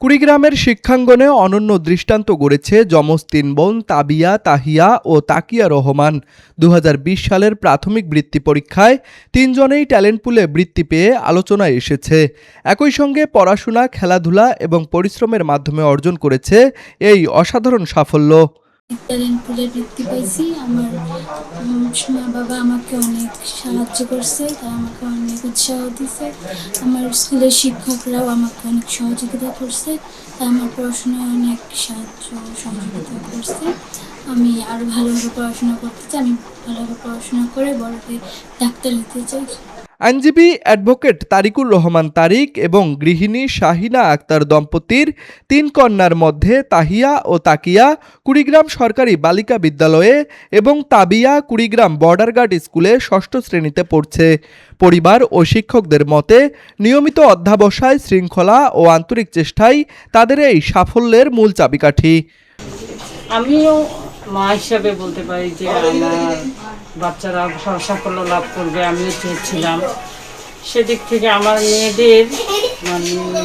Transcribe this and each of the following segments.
কুড়িগ্রামের শিক্ষাঙ্গনে অনন্য দৃষ্টান্ত গড়েছে যমজ তিন বোন তাবিয়া, তাহিয়া ও তাকিয়া রহমান। 2020 সালের প্রাথমিক বৃত্তি পরীক্ষায় তিনজনেই ট্যালেন্ট পুলে বৃত্তি পেয়ে আলোচনায় এসেছে। একই সঙ্গে পড়াশোনা, খেলাধুলা এবং পরিশ্রমের মাধ্যমে অর্জন করেছে এই অসাধারণ সাফল্য। ট্যালেন্ট পুলে বৃত্তি পাইছি। আমার মা বাবা আমাকে অনেক সাহায্য করছে, তারা আমাকে অনেক উৎসাহ দিছে। আমার স্কুলের শিক্ষকরাও আমাকে অনেক সহযোগিতা করছে, তারা আমার পড়াশোনায় অনেক সাহায্য সহযোগিতা করছে। আমি আরও ভালোভাবে পড়াশোনা করতে চাই। আমি ভালোভাবে পড়াশোনা করে বড় হয়ে ডাক্তার হতে চাই। আইনজীবী অ্যাডভোকেট তারিকুর রহমান তারিক এবং গৃহিণী শাহিনা আক্তার দম্পতির তিন কন্যার মধ্যে তাহিয়া ও তাকিয়া কুড়িগ্রাম সরকারি বালিকা বিদ্যালয়ে এবং তাবিয়া কুড়িগ্রাম বর্ডার গার্ড স্কুলে ষষ্ঠ শ্রেণীতে পড়ছে। পরিবার ও শিক্ষকদের মতে নিয়মিত অধ্যাবসায়, শৃঙ্খলা ও আন্তরিক চেষ্টাই তাদের এই সাফল্যের মূল চাবিকাঠি। আমিও মা হিসাবে বলতে পারি যে আমার বাচ্চারা সাফল্য লাভ করবে, আমিও চেয়েছিলাম। সেদিক থেকে আমার মেয়েদের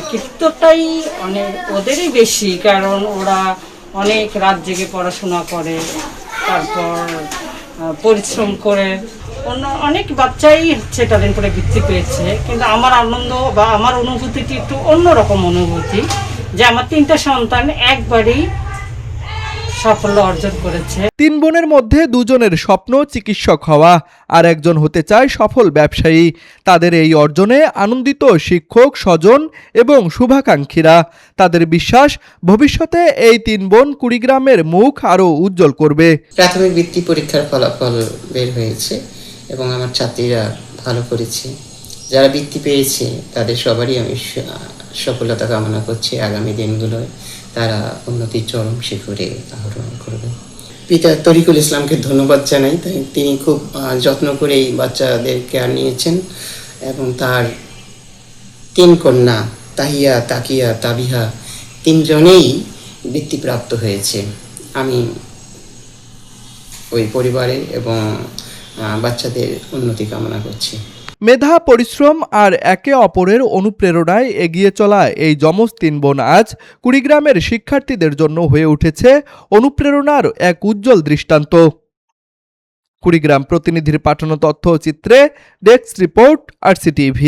কৃতিত্বটাই অনেক ওদেরই বেশি, কারণ ওরা অনেক রাত জেগে পড়াশোনা করে, তারপর পরিশ্রম করে। অনেক বাচ্চাই ট্যালেন্ট করে বৃত্তি পেয়েছে, কিন্তু আমার আনন্দ বা আমার অনুভূতিটি একটু অন্যরকম অনুভূতি যে আমার তিনটা সন্তান একবারই সাফল্য অর্জন করেছে। তিন বোনের মধ্যে দুজনের স্বপ্ন চিকিৎসক হওয়া, আর একজন হতে চায় সফল ব্যবসায়ী। তাদের এই অর্জনে আনন্দিত শিক্ষক, স্বজন এবং শুভাকাঙ্ক্ষীরা। তাদের বিশ্বাস, ভবিষ্যতে এই তিন বোন কুড়িগ্রামের মুখ আরও উজ্জ্বল করবে। প্রাথমিক বৃত্তি পরীক্ষার ফলাফল বের হয়েছে এবং আমার ছাত্রীরা ভালো করেছে। যারা বৃত্তি পেয়েছে তাদের সবারই আমি সফলতা কামনা করছি। আগামী দিনগুলোয় তারা উন্নতির চরম শিখরে আরোহণ করবে। পিতা তরিকুল ইসলামকে ধন্যবাদ জানাই। তিনি খুব যত্ন করে এই বাচ্চাদের কেয়ার নিয়েছেন এবং তার তিন কন্যা তাহিয়া, তাকিয়া, তাবিহা তিনজনেই বৃত্তিপ্রাপ্ত হয়েছে। আমি ওই পরিবারের এবং বাচ্চাদের উন্নতি কামনা করছি। মেধা, পরিশ্রম আর একে অপরের অনুপ্রেরণায় এগিয়ে চলা এই যমজ তিন বোন আজ কুড়িগ্রামের শিক্ষার্থীদের জন্য হয়ে উঠেছে অনুপ্রেরণার এক উজ্জ্বল দৃষ্টান্ত। কুড়িগ্রাম প্রতিনিধির পাঠানো তথ্যচিত্রে ডেস্ক রিপোর্ট, RCTV।